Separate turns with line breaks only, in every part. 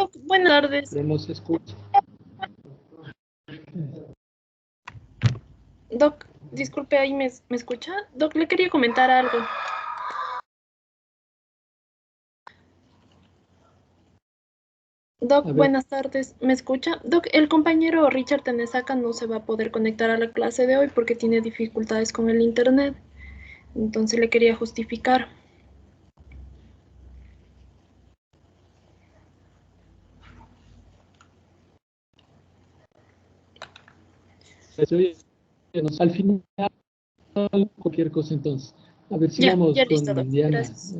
Doc, buenas tardes.
Pero no se escucha.
Doc, disculpe, ¿ahí me escucha? Doc, le quería comentar algo. Doc, buenas tardes. ¿Me escucha? Doc, el compañero Richard Tenesaca no se va a poder conectar a la clase de hoy porque tiene dificultades con el internet. Entonces le quería justificar.
Al final, cualquier cosa entonces. A ver si
Ya
vamos
listo, Doc.
con Diana.
Gracias.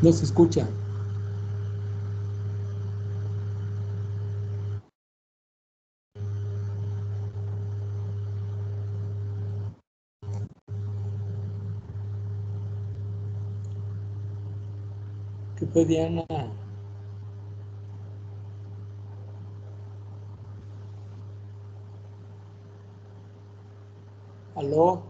No se escucha. ¿Qué fue, Diana? ¿Aló?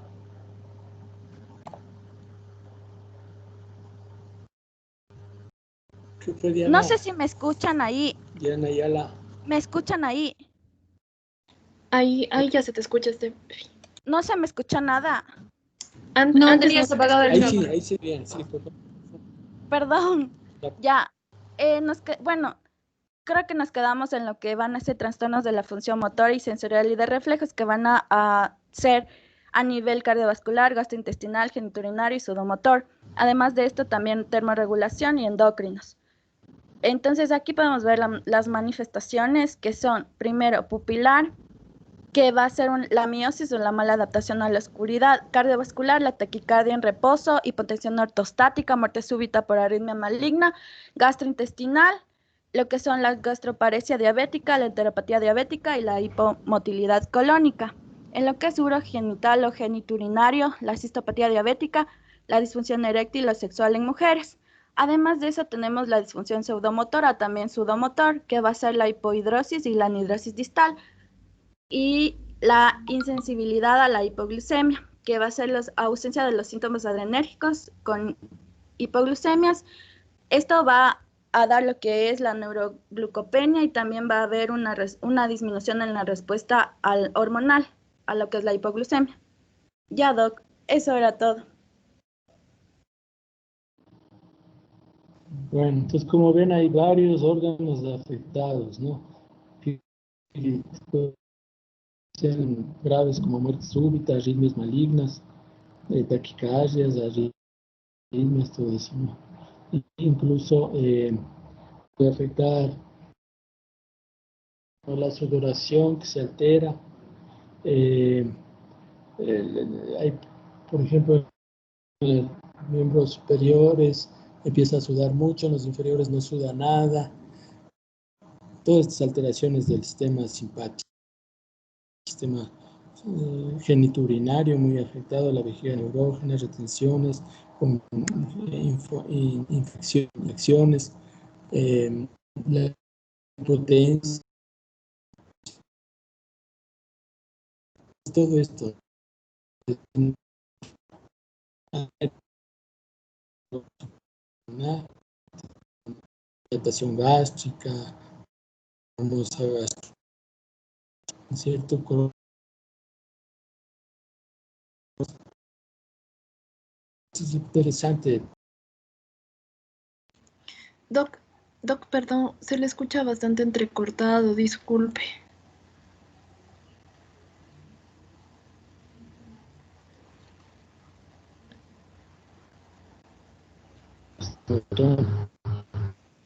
¿Qué fue, Diana?
No sé si me escuchan ahí.
Diana Ayala.
¿Me escuchan ahí?
Ahí ya se te escucha este.
No se me escucha nada.
No,
Antes
tenías
no se
apagado el
escuchaba.
Ahí sí, bien, sí, por favor.
Perdón. Ya. Bueno, creo que nos quedamos en lo que van a ser trastornos de la función motora y sensorial y de reflejos que van a ser a nivel cardiovascular, gastrointestinal, genitourinario y sudomotor. Además de esto, también termorregulación y endocrinos. Entonces, aquí podemos ver las manifestaciones que son, primero, pupilar, que va a ser la miosis o la mala adaptación a la oscuridad, cardiovascular, la taquicardia en reposo, hipotensión ortostática, muerte súbita por arritmia maligna, gastrointestinal, lo que son la gastroparesia diabética, la enteropatía diabética y la hipomotilidad colónica. En lo que es urogenital o geniturinario, la cistopatía diabética, la disfunción eréctil o sexual en mujeres. Además de eso tenemos la disfunción pseudomotora, también sudomotor, que va a ser la hipohidrosis y la anhidrosis distal, y la insensibilidad a la hipoglucemia, que va a ser la ausencia de los síntomas adrenérgicos con hipoglucemias. Esto va a dar lo que es la neuroglucopenia y también va a haber una disminución en la respuesta hormonal a lo que es la hipoglucemia. Ya, Doc, eso era todo.
Bueno, entonces como ven hay varios órganos afectados, ¿no? Que pueden ser graves como muerte súbita, arritmias malignas, taquicardias, arritmias, todo eso, ¿no? Incluso puede afectar la sudoración que se altera. Hay, por ejemplo, en los miembros superiores empieza a sudar mucho, en los inferiores no suda nada. Todas estas alteraciones del sistema simpático, sistema geniturinario muy afectado, la vejiga neurógena, retenciones, con infecciones, la impotencia, todo esto. Dilatación gástrica, famosa gastro, ¿cierto? Es interesante.
Doc, perdón, se le escucha bastante entrecortado, disculpe.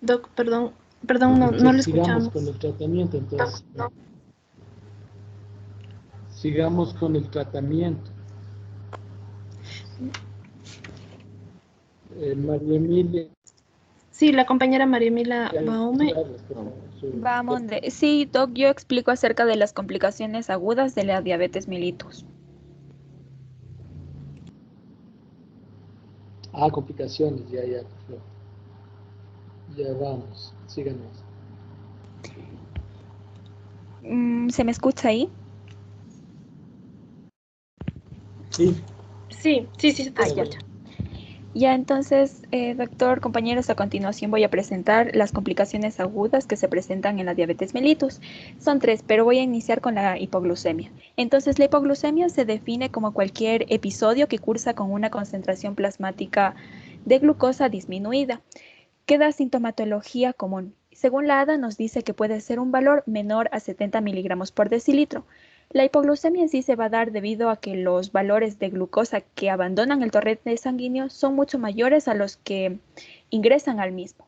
Doc, perdón, no lo
Entonces,
escuchamos.
sigamos con el tratamiento, entonces. Sigamos con el tratamiento. María Emilia.
Sí, la compañera María Emilia Baume.
Vamos, sí, Doc, yo explico acerca de las complicaciones agudas de la diabetes mellitus.
Complicaciones, ya, perfecto. Ya vamos, síganos.
¿Se me escucha ahí?
Sí.
Sí, se te escucha.
Ya, entonces, doctor, compañeros, a continuación voy a presentar las complicaciones agudas que se presentan en la diabetes mellitus. Son 3, pero voy a iniciar con la hipoglucemia. Entonces, la hipoglucemia se define como cualquier episodio que cursa con una concentración plasmática de glucosa disminuida. Queda sintomatología común. Según la ADA nos dice que puede ser un valor menor a 70 miligramos por decilitro. La hipoglucemia en sí se va a dar debido a que los valores de glucosa que abandonan el torrente sanguíneo son mucho mayores a los que ingresan al mismo.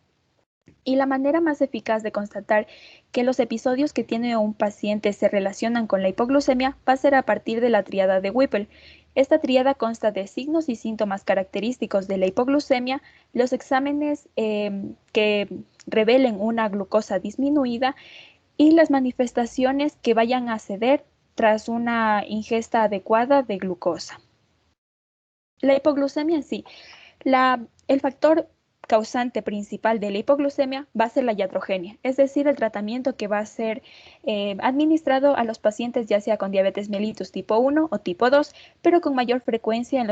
Y la manera más eficaz de constatar que los episodios que tiene un paciente se relacionan con la hipoglucemia va a ser a partir de la tríada de Whipple. Esta tríada consta de signos y síntomas característicos de la hipoglucemia, los exámenes que revelen una glucosa disminuida y las manifestaciones que vayan a ceder tras una ingesta adecuada de glucosa. La hipoglucemia en sí. El factor causante principal de la hipoglucemia va a ser la iatrogenia, es decir, el tratamiento que va a ser administrado a los pacientes ya sea con diabetes mellitus tipo 1 o tipo 2, pero con mayor frecuencia en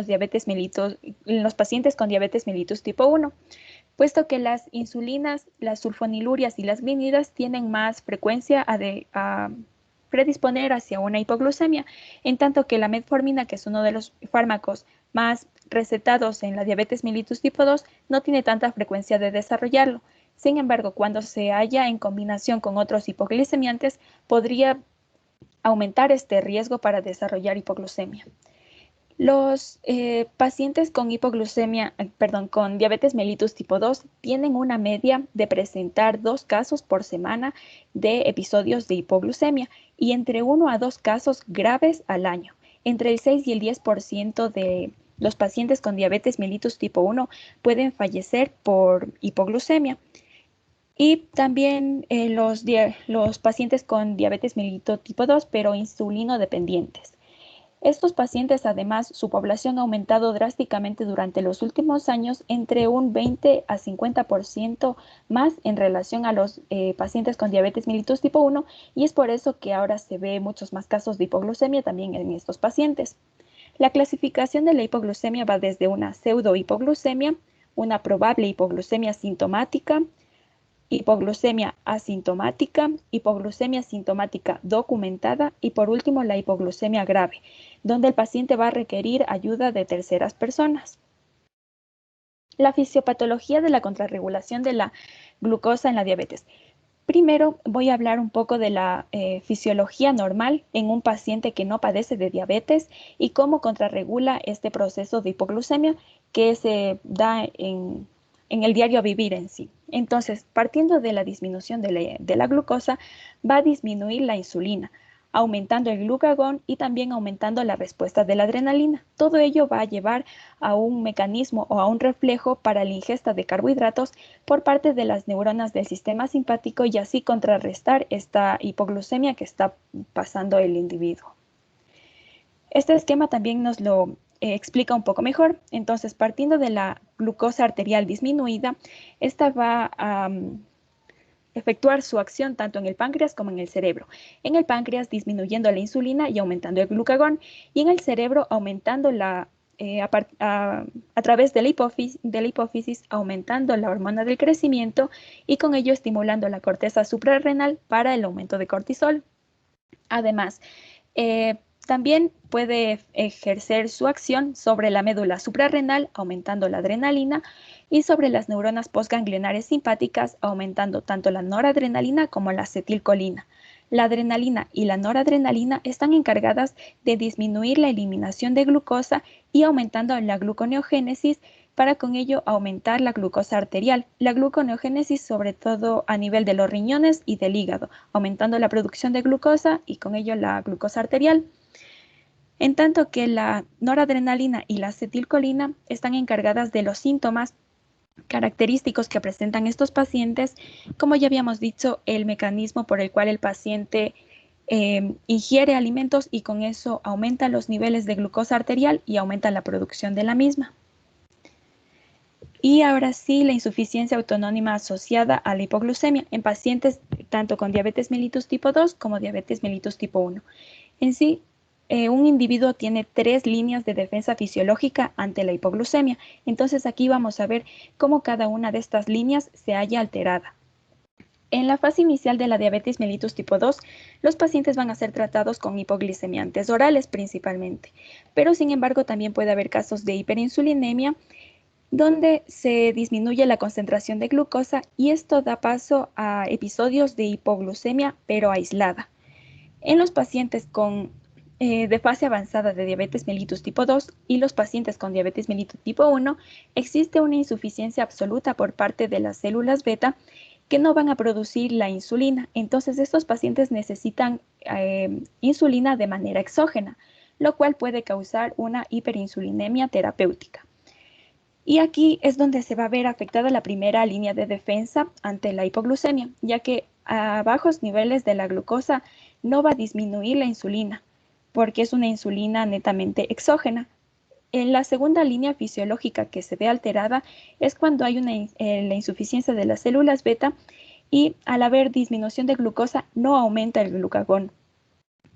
los pacientes con diabetes mellitus tipo 1, puesto que las insulinas, las sulfonilurias y las glinidas tienen más frecuencia a predisponer hacia una hipoglucemia, en tanto que la metformina, que es uno de los fármacos más recetados en la diabetes mellitus tipo 2, no tiene tanta frecuencia de desarrollarlo. Sin embargo, cuando se halla en combinación con otros hipoglicemiantes, podría aumentar este riesgo para desarrollar hipoglucemia. Los pacientes con con diabetes mellitus tipo 2 tienen una media de presentar 2 casos por semana de episodios de hipoglucemia y entre 1 a 2 casos graves al año. Entre el 6 y el 10% de los pacientes con diabetes mellitus tipo 1 pueden fallecer por hipoglucemia. Y también los pacientes con diabetes mellitus tipo 2, pero insulino dependientes. Estos pacientes, además, su población ha aumentado drásticamente durante los últimos años, entre un 20 a 50% más en relación a los pacientes con diabetes mellitus tipo 1, y es por eso que ahora se ve muchos más casos de hipoglucemia también en estos pacientes. La clasificación de la hipoglucemia va desde una pseudohipoglucemia, una probable hipoglucemia sintomática, hipoglucemia asintomática, hipoglucemia sintomática documentada y por último la hipoglucemia grave, donde el paciente va a requerir ayuda de terceras personas. La fisiopatología de la contrarregulación de la glucosa en la diabetes. Primero voy a hablar un poco de la fisiología normal en un paciente que no padece de diabetes y cómo contrarregula este proceso de hipoglucemia que se da en el diario vivir en sí. Entonces, partiendo de la disminución de la glucosa, va a disminuir la insulina, aumentando el glucagón y también aumentando la respuesta de la adrenalina. Todo ello va a llevar a un mecanismo o a un reflejo para la ingesta de carbohidratos por parte de las neuronas del sistema simpático y así contrarrestar esta hipoglucemia que está pasando el individuo. Este esquema también nos lo explica un poco mejor. Entonces, partiendo de la glucosa arterial disminuida, esta va a efectuar su acción tanto en el páncreas como en el cerebro. En el páncreas disminuyendo la insulina y aumentando el glucagón, y en el cerebro aumentando a través de la hipófisis, aumentando la hormona del crecimiento y con ello estimulando la corteza suprarrenal para el aumento de cortisol. Además, también puede ejercer su acción sobre la médula suprarrenal, aumentando la adrenalina, y sobre las neuronas postganglionares simpáticas, aumentando tanto la noradrenalina como la acetilcolina. La adrenalina y la noradrenalina están encargadas de disminuir la eliminación de glucosa y aumentando la gluconeogénesis,
para con ello aumentar la glucosa arterial, la gluconeogénesis sobre todo a nivel de los riñones y del hígado, aumentando la producción de glucosa y con ello la glucosa arterial. En tanto que la noradrenalina y la acetilcolina están encargadas de los síntomas característicos que presentan estos pacientes, como ya habíamos dicho, el mecanismo por el cual el paciente ingiere alimentos y con eso aumenta los niveles de glucosa arterial y aumenta la producción de la misma. Y ahora sí, la insuficiencia autonómica asociada a la hipoglucemia en pacientes tanto con diabetes mellitus tipo 2 como diabetes mellitus tipo 1. En sí, un individuo tiene 3 líneas de defensa fisiológica ante la hipoglucemia. Entonces aquí vamos a ver cómo cada una de estas líneas se halla alterada. En la fase inicial de la diabetes mellitus tipo 2, los pacientes van a ser tratados con hipoglicemiantes orales principalmente, pero sin embargo también puede haber casos de hiperinsulinemia donde se disminuye la concentración de glucosa y esto da paso a episodios de hipoglucemia pero aislada. En los pacientes con de fase avanzada de diabetes mellitus tipo 2 y los pacientes con diabetes mellitus tipo 1, existe una insuficiencia absoluta por parte de las células beta que no van a producir la insulina. Entonces, estos pacientes necesitan insulina de manera exógena, lo cual puede causar una hiperinsulinemia terapéutica. Y aquí es donde se va a ver afectada la primera línea de defensa ante la hipoglucemia, ya que a bajos niveles de la glucosa no va a disminuir la insulina, porque es una insulina netamente exógena. En la segunda línea fisiológica que se ve alterada es cuando hay la insuficiencia de las células beta y al haber disminución de glucosa no aumenta el glucagón.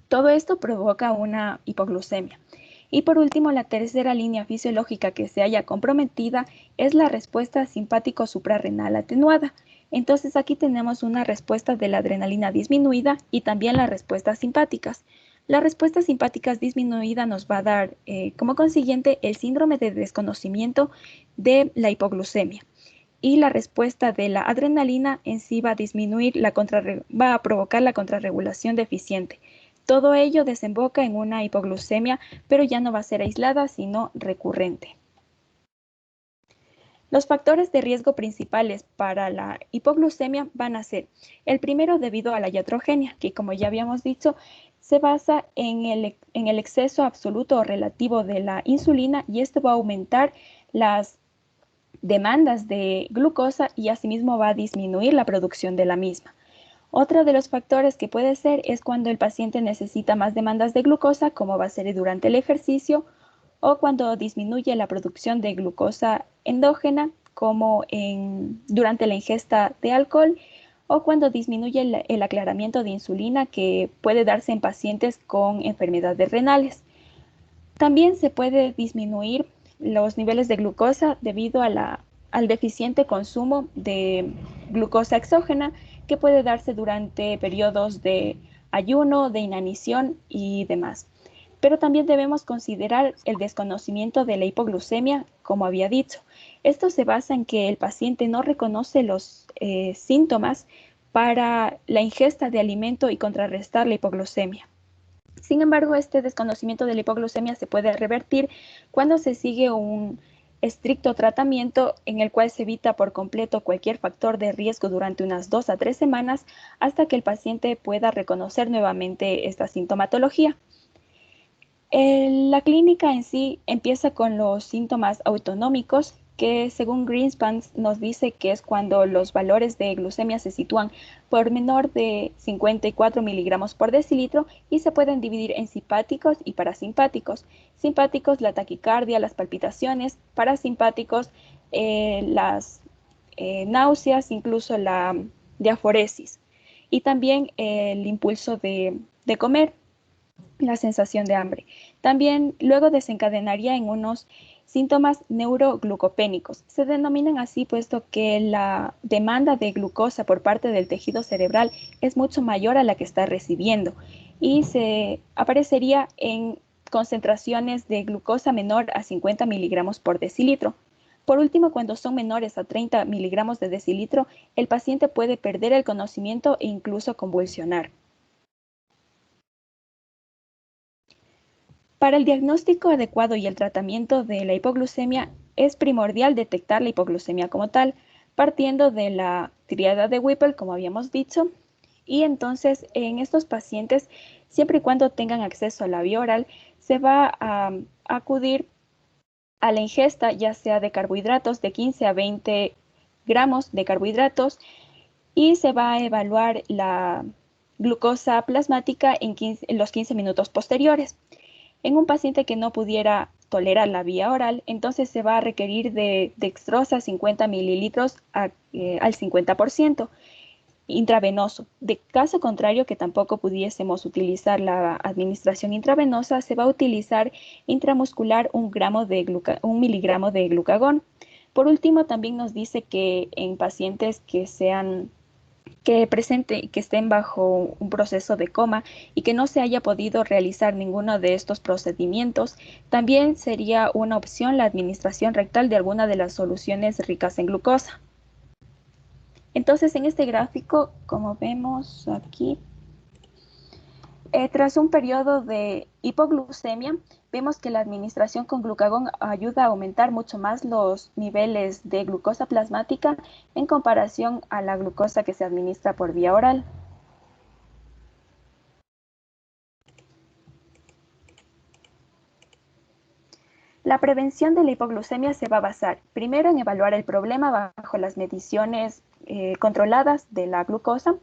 Todo esto provoca una hipoglucemia. Y por último, la tercera línea fisiológica que se haya comprometida es la respuesta simpático suprarrenal atenuada. Entonces aquí tenemos una respuesta de la adrenalina disminuida y también las respuestas simpáticas. La respuesta simpática disminuida nos va a dar como consiguiente el síndrome de desconocimiento de la hipoglucemia. Y la respuesta de la adrenalina en sí va a disminuir, va a provocar la contrarregulación deficiente. Todo ello desemboca en una hipoglucemia, pero ya no va a ser aislada, sino recurrente. Los factores de riesgo principales para la hipoglucemia van a ser el primero debido a la iatrogenia, que como ya habíamos dicho, se basa en el exceso absoluto o relativo de la insulina y esto va a aumentar las demandas de glucosa y asimismo va a disminuir la producción de la misma. Otro de los factores que puede ser es cuando el paciente necesita más demandas de glucosa, como va a ser durante el ejercicio, o cuando disminuye la producción de glucosa endógena, como durante la ingesta de alcohol, o cuando disminuye el aclaramiento de insulina que puede darse en pacientes con enfermedades renales. También se puede disminuir los niveles de glucosa debido al deficiente consumo de glucosa exógena que puede darse durante periodos de ayuno, de inanición y demás. Pero también debemos considerar el desconocimiento de la hipoglucemia, como había dicho. Esto se basa en que el paciente no reconoce los síntomas para la ingesta de alimento y contrarrestar la hipoglucemia. Sin embargo, este desconocimiento de la hipoglucemia se puede revertir cuando se sigue un estricto tratamiento en el cual se evita por completo cualquier factor de riesgo durante unas 2 a 3 semanas hasta que el paciente pueda reconocer nuevamente esta sintomatología. La clínica en sí empieza con los síntomas autonómicos que según Greenspan nos dice que es cuando los valores de glucemia se sitúan por menor de 54 miligramos por decilitro y se pueden dividir en simpáticos y parasimpáticos. Simpáticos, la taquicardia, las palpitaciones; parasimpáticos, las náuseas, incluso la diaforesis y también el impulso de comer, la sensación de hambre. También luego desencadenaría en unos síntomas neuroglucopénicos. Se denominan así puesto que la demanda de glucosa por parte del tejido cerebral es mucho mayor a la que está recibiendo y se aparecería en concentraciones de glucosa menor a 50 miligramos por decilitro. Por último, cuando son menores a 30 miligramos de decilitro, el paciente puede perder el conocimiento e incluso convulsionar. Para el diagnóstico adecuado y el tratamiento de la hipoglucemia es primordial detectar la hipoglucemia como tal, partiendo de la tríada de Whipple, como habíamos dicho, y entonces en estos pacientes, siempre y cuando tengan acceso a la vía oral, se va a acudir a la ingesta ya sea de carbohidratos de 15 a 20 gramos de carbohidratos y se va a evaluar la glucosa plasmática en los 15 minutos posteriores. En un paciente que no pudiera tolerar la vía oral, entonces se va a requerir de dextrosa 50 mililitros al 50% intravenoso. De caso contrario, que tampoco pudiésemos utilizar la administración intravenosa, se va a utilizar intramuscular 1 miligramo de glucagón. Por último, también nos dice que en pacientes que estén bajo un proceso de coma y que no se haya podido realizar ninguno de estos procedimientos, también sería una opción la administración rectal de alguna de las soluciones ricas en glucosa. Entonces, en este gráfico, como vemos aquí, tras un periodo de hipoglucemia, vemos que la administración con glucagón ayuda a aumentar mucho más los niveles de glucosa plasmática en comparación a la glucosa que se administra por vía oral. La prevención de la hipoglucemia se va a basar primero en evaluar el problema bajo las mediciones controladas de la glucosa.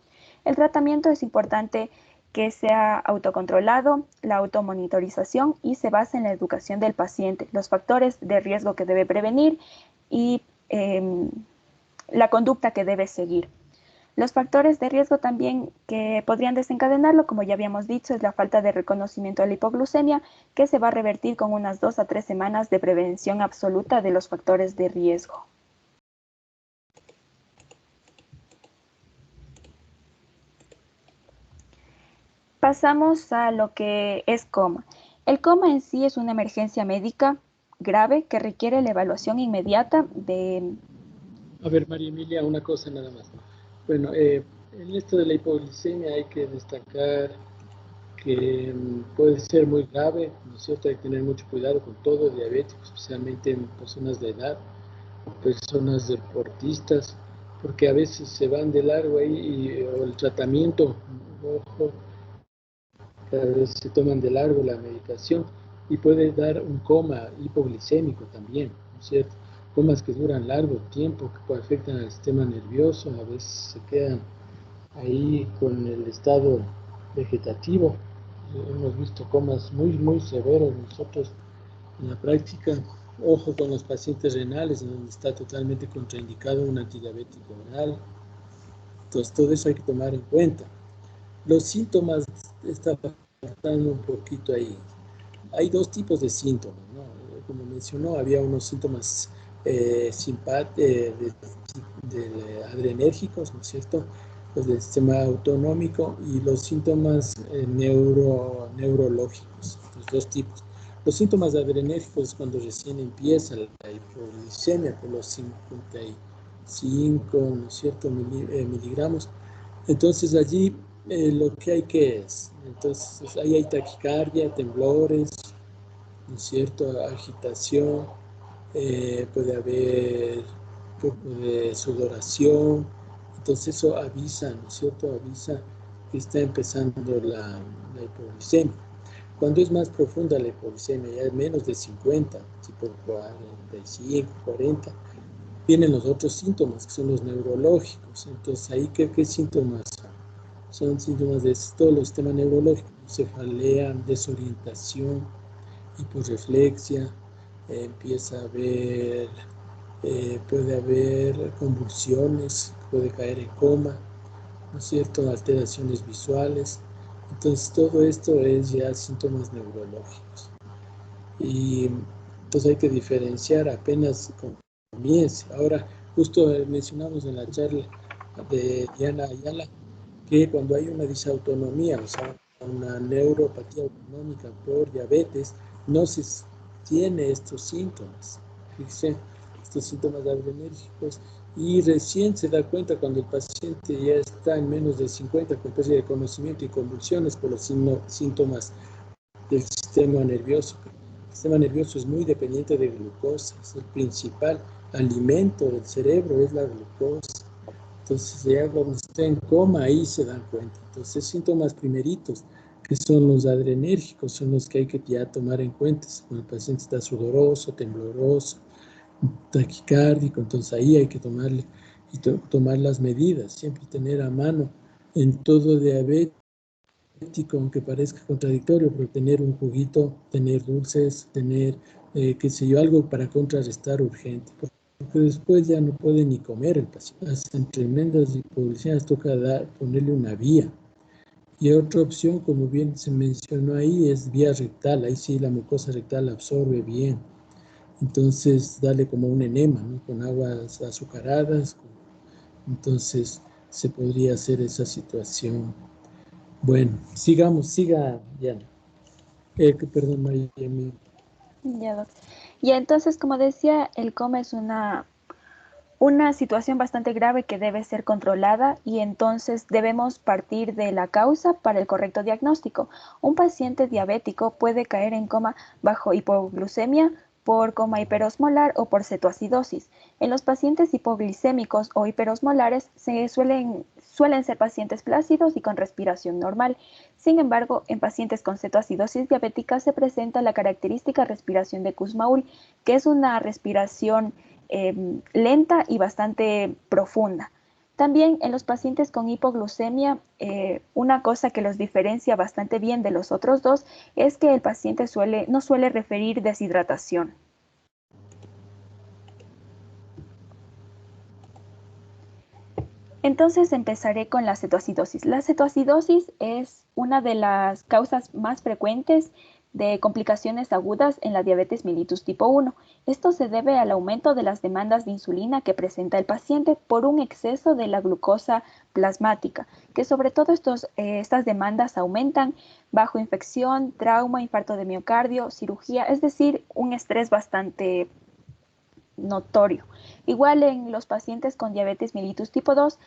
El tratamiento es importante que sea autocontrolado, la automonitorización y se basa en la educación del paciente, los factores de riesgo que debe prevenir y la conducta que debe seguir. Los factores de riesgo también que podrían desencadenarlo, como ya habíamos dicho, es la falta de reconocimiento de la hipoglucemia, que se va a revertir con unas 2 a 3 semanas de prevención absoluta de los factores de riesgo. Pasamos a lo que es coma. El coma en sí es una emergencia médica grave que requiere la evaluación inmediata de...
A ver, María Emilia, una cosa nada más. Bueno, en esto de la hipoglicemia hay que destacar que puede ser muy grave, ¿no es cierto? Hay que tener mucho cuidado con todo, diabéticos, especialmente en personas de edad, personas deportistas, porque a veces se van de largo ahí o el tratamiento, ojo, a veces se toman de largo la medicación y puede dar un coma hipoglicémico también, ¿no es cierto? Comas que duran largo tiempo, que afectan al sistema nervioso, a veces se quedan ahí con el estado vegetativo. Hemos visto comas muy, muy severos nosotros en la práctica. Ojo con los pacientes renales, en donde está totalmente contraindicado un antidiabético oral. Entonces, todo eso hay que tomar en cuenta. Los síntomas están faltando un poquito ahí. Hay dos tipos de síntomas, ¿no? Como mencionó, había unos síntomas adrenérgicos, ¿no es cierto? Los del sistema autonómico y los síntomas neurológicos, los dos tipos. Los síntomas adrenérgicos es cuando recién empieza la hipoglicemia por los 55, ¿no es cierto?, miligramos. Entonces allí lo que hay que es, entonces ahí hay taquicardia, temblores, ¿no es cierto?, agitación, puede haber un poco de sudoración, entonces eso avisa, ¿no es cierto?, avisa que está empezando la hipoglicemia. Cuando es más profunda la hipoglicemia, ya es menos de 50, tipo 45, 40, vienen los otros síntomas, que son los neurológicos. Entonces, ahí, ¿qué síntomas son? Son síntomas de todo el sistema neurológico, cefalea, desorientación, hiporreflexia, empieza a haber, puede haber convulsiones, puede caer en coma, ¿no es cierto?, alteraciones visuales. Entonces, todo esto es ya síntomas neurológicos. Y entonces hay que diferenciar apenas comience. Ahora, justo mencionamos en la charla de Diana Ayala que cuando hay una disautonomía, o sea, una neuropatía autonómica por diabetes, no se tiene estos síntomas. Fíjense, estos síntomas adrenérgicos, y recién se da cuenta cuando el paciente ya está en menos de 50 con pérdida de conocimiento y convulsiones por los síntomas del sistema nervioso que sistema nervioso es muy dependiente de glucosa, es el principal alimento del cerebro, es la glucosa. Entonces ya cuando está en coma, ahí se dan cuenta. Entonces síntomas primeritos, que son los adrenérgicos, son los que hay que ya tomar en cuenta. Cuando el paciente está sudoroso, tembloroso, taquicárdico, entonces ahí hay que tomarle y tomar las medidas, siempre tener a mano en todo diabético, aunque parezca contradictorio, pero tener un juguito, tener dulces, tener, qué sé yo, algo para contrarrestar urgente, porque después ya no puede ni comer el paciente. Hacen tremendas hipoglucemias, toca ponerle una vía. Y otra opción, como bien se mencionó ahí, es vía rectal. Ahí sí la mucosa rectal absorbe bien. Entonces, darle como un enema, ¿no? Con aguas azucaradas. Entonces, se podría hacer esa situación. Bueno, siga, Diana. Perdón, María.
Ya, doc. Y entonces, como decía, el coma es una situación bastante grave que debe ser controlada y entonces debemos partir de la causa para el correcto diagnóstico. Un paciente diabético puede caer en coma bajo hipoglucemia, por coma hiperosmolar o por cetoacidosis. En los pacientes hipoglicémicos o hiperosmolares suelen ser pacientes plácidos y con respiración normal. Sin embargo, en pacientes con cetoacidosis diabética se presenta la característica respiración de Kussmaul, que es una respiración lenta y bastante profunda. También en los pacientes con hipoglucemia, una cosa que los diferencia bastante bien de los otros dos es que el paciente no suele referir deshidratación. Entonces empezaré con la cetoacidosis. La cetoacidosis es una de las causas más frecuentes de complicaciones agudas en la diabetes mellitus tipo 1. Esto se debe al aumento de las demandas de insulina que presenta el paciente por un exceso de la glucosa plasmática, que sobre todo estas demandas aumentan bajo infección, trauma, infarto de miocardio, cirugía, es decir, un estrés bastante notorio. Igual en los pacientes con diabetes mellitus tipo 2,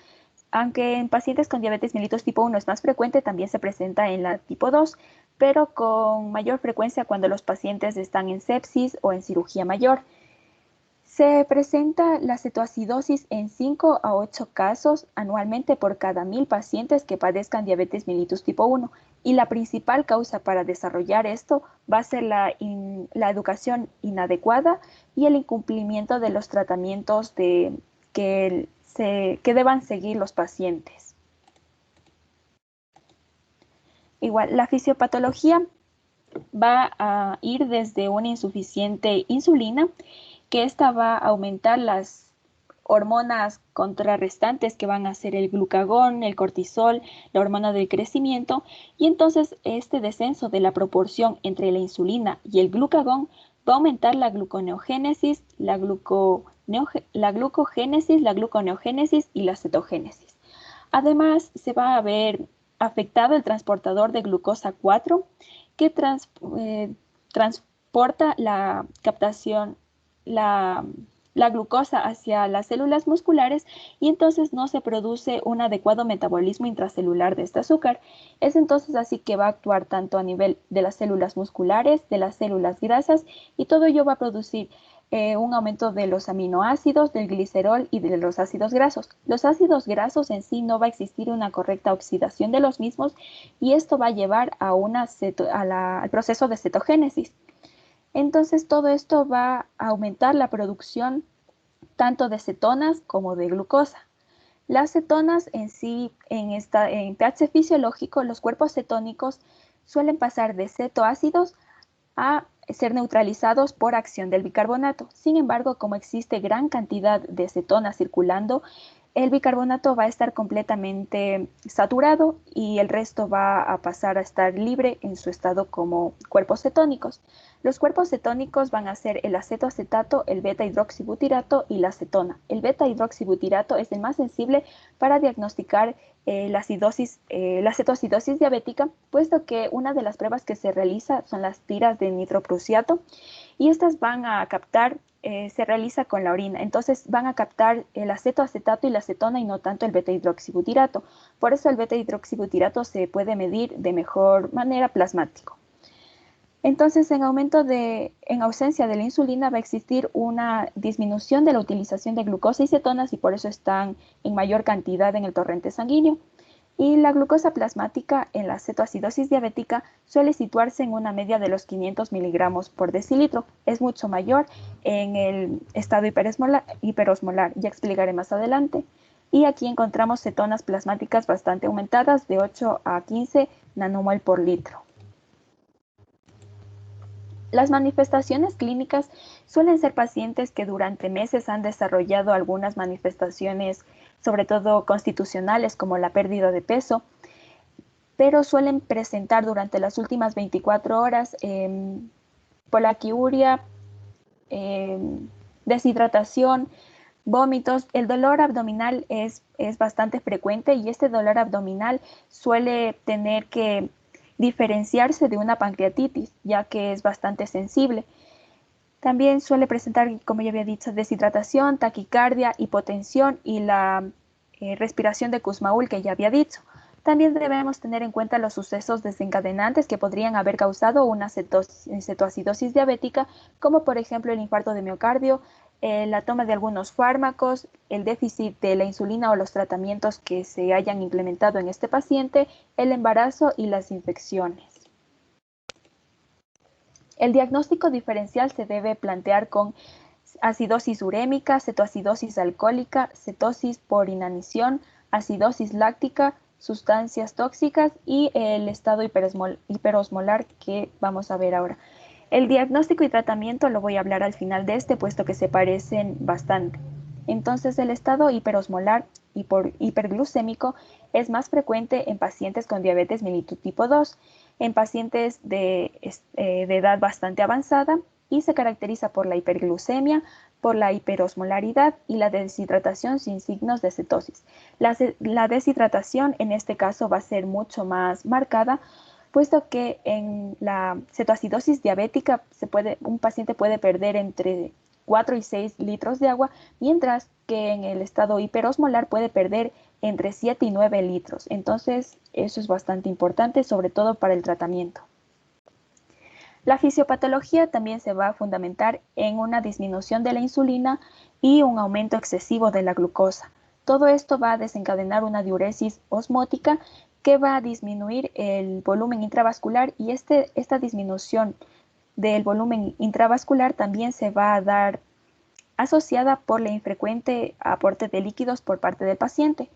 aunque en pacientes con diabetes mellitus tipo 1 es más frecuente, también se presenta en la tipo 2, pero con mayor frecuencia cuando los pacientes están en sepsis o en cirugía mayor. Se presenta la cetoacidosis en 5 a 8 casos anualmente por cada 1000 pacientes que padezcan diabetes mellitus tipo 1 y la principal causa para desarrollar esto va a ser la educación inadecuada y el incumplimiento de los tratamientos que deban seguir los pacientes. Igual, la fisiopatología va a ir desde una insuficiente insulina, que esta va a aumentar las hormonas contrarrestantes que van a ser el glucagón, el cortisol, la hormona del crecimiento, y entonces este descenso de la proporción entre la insulina y el glucagón va a aumentar la gluconeogénesis, la glucogénesis, la gluconeogénesis y la cetogénesis. Además, se va a ver afectado el transportador de glucosa 4, que transporta la captación, la glucosa hacia las células musculares y entonces no se produce un adecuado metabolismo intracelular de este azúcar. Es entonces así que va a actuar tanto a nivel de las células musculares, de las células grasas y todo ello va a producir un aumento de los aminoácidos, del glicerol y de los ácidos grasos. Los ácidos grasos en sí no va a existir una correcta oxidación de los mismos y esto va a llevar a al proceso de cetogénesis. Entonces todo esto va a aumentar la producción tanto de cetonas como de glucosa. Las cetonas en sí, en pH fisiológico, los cuerpos cetónicos suelen pasar de cetoácidos a ser neutralizados por acción del bicarbonato. Sin embargo, como existe gran cantidad de cetonas circulando, el bicarbonato va a estar completamente saturado y el resto va a pasar a estar libre en su estado como cuerpos cetónicos. Los cuerpos cetónicos van a ser el acetoacetato, el beta-hidroxibutirato y la acetona. El beta-hidroxibutirato es el más sensible para diagnosticar la cetoacidosis diabética, puesto que una de las pruebas que se realiza son las tiras de nitroprusiato y estas van a captar, se realiza con la orina, entonces van a captar el acetoacetato y la acetona y no tanto el beta-hidroxibutirato. Por eso el beta-hidroxibutirato se puede medir de mejor manera plasmático. Entonces, en ausencia de la insulina va a existir una disminución de la utilización de glucosa y cetonas y por eso están en mayor cantidad en el torrente sanguíneo. Y la glucosa plasmática en la cetoacidosis diabética suele situarse en una media de los 500 miligramos por decilitro. Es mucho mayor en el estado hiperosmolar, ya explicaré más adelante. Y aquí encontramos cetonas plasmáticas bastante aumentadas, de 8 a 15 nanomol por litro. Las manifestaciones clínicas suelen ser pacientes que durante meses han desarrollado algunas manifestaciones, sobre todo constitucionales, como la pérdida de peso, pero suelen presentar durante las últimas 24 horas polaquiuria, deshidratación, vómitos. El dolor abdominal es bastante frecuente y este dolor abdominal suele tener que diferenciarse de una pancreatitis, ya que es bastante sensible. También suele presentar, como ya había dicho, deshidratación, taquicardia, hipotensión y la respiración de Kussmaul, que ya había dicho. También debemos tener en cuenta los sucesos desencadenantes que podrían haber causado una cetoacidosis diabética, como por ejemplo el infarto de miocardio, la toma de algunos fármacos, el déficit de la insulina o los tratamientos que se hayan implementado en este paciente, el embarazo y las infecciones. El diagnóstico diferencial se debe plantear con acidosis urémica, cetoacidosis alcohólica, cetosis por inanición, acidosis láctica, sustancias tóxicas y el estado hiperosmolar que vamos a ver ahora. El diagnóstico y tratamiento lo voy a hablar al final de este, puesto que se parecen bastante. Entonces, el estado hiperosmolar y hiperglucémico es más frecuente en pacientes con diabetes mellitus tipo 2, en pacientes de edad bastante avanzada y se caracteriza por la hiperglucemia, por la hiperosmolaridad y la deshidratación sin signos de cetosis. La deshidratación en este caso va a ser mucho más marcada, puesto que en la cetoacidosis diabética un paciente puede perder entre 4 y 6 litros de agua, mientras que en el estado hiperosmolar puede perder entre 7 y 9 litros. Entonces, eso es bastante importante, sobre todo para el tratamiento. La fisiopatología también se va a fundamentar en una disminución de la insulina y un aumento excesivo de la glucosa. Todo esto va a desencadenar una diuresis osmótica que va a disminuir el volumen intravascular y esta disminución del volumen intravascular también se va a dar asociada por la infrecuente aporte de líquidos por parte del paciente.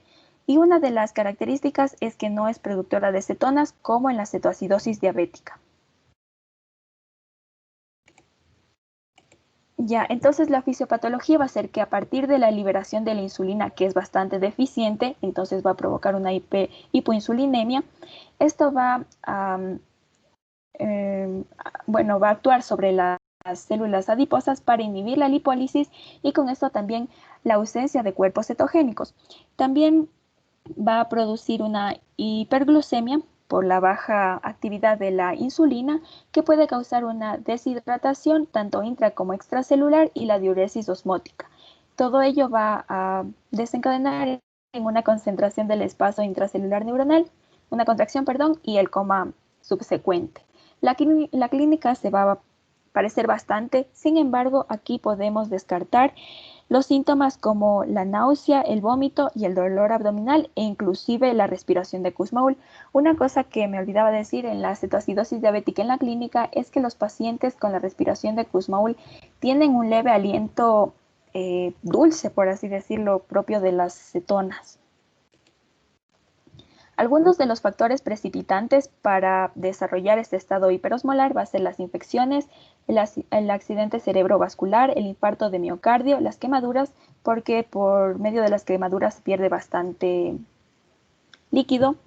Y una de las características es que no es productora de cetonas como en la cetoacidosis diabética. Ya, entonces la fisiopatología va a ser que a partir de la liberación de la insulina, que es bastante deficiente, entonces va a provocar una hipoinsulinemia. Esto va a actuar sobre las células adiposas para inhibir la lipólisis y con esto también la ausencia de cuerpos cetogénicos. También va a producir una hiperglucemia por la baja actividad de la insulina, que puede causar una deshidratación tanto intra como extracelular y la diuresis osmótica. Todo ello va a desencadenar en una concentración del espacio intracelular neuronal, una contracción, y el coma subsecuente. La clínica se va a parecer bastante, sin embargo, aquí podemos descartar los síntomas como la náusea, el vómito y el dolor abdominal e inclusive la respiración de Kussmaul. Una cosa que me olvidaba decir en la cetoacidosis diabética en la clínica es que los pacientes con la respiración de Kussmaul tienen un leve aliento dulce, por así decirlo, propio de las cetonas. Algunos de los factores precipitantes para desarrollar este estado hiperosmolar va a ser las infecciones, el accidente cerebrovascular, el infarto de miocardio, las quemaduras, porque por medio de las quemaduras se pierde bastante líquido.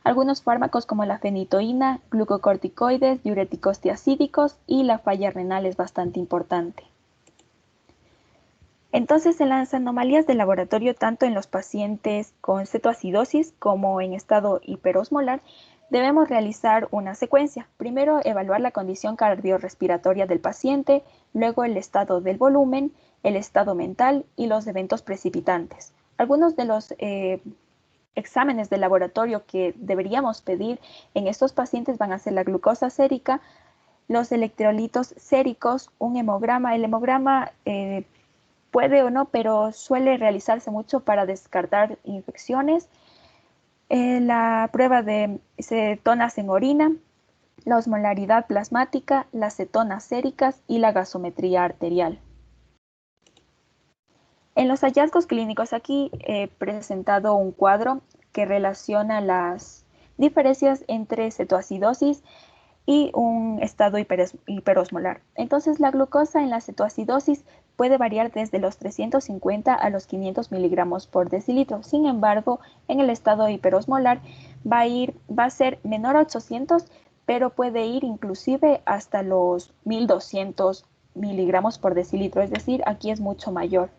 Algunos fármacos como la fenitoína, glucocorticoides, diuréticos tiacídicos y la falla renal es bastante importante. Entonces, en las anomalías de laboratorio, tanto en los pacientes con cetoacidosis como en estado hiperosmolar, debemos realizar una secuencia. Primero, evaluar la condición cardiorrespiratoria del paciente, luego el estado del volumen, el estado mental y los eventos precipitantes. Algunos de los exámenes de laboratorio que deberíamos pedir en estos pacientes van a ser la glucosa sérica, los electrolitos séricos, un hemograma. El hemograma puede o no, pero suele realizarse mucho para descartar infecciones. La prueba de cetonas en orina, la osmolaridad plasmática, las cetonas séricas y la gasometría arterial. En los hallazgos clínicos aquí he presentado un cuadro que relaciona las diferencias entre cetoacidosis y un estado hiperosmolar. Entonces, la glucosa en la cetoacidosis puede variar desde los 350 a los 500 miligramos por decilitro. Sin embargo, en el estado hiperosmolar va a ser menor a 800, pero puede ir inclusive hasta los 1200 miligramos por decilitro, es decir, aquí es mucho mayor.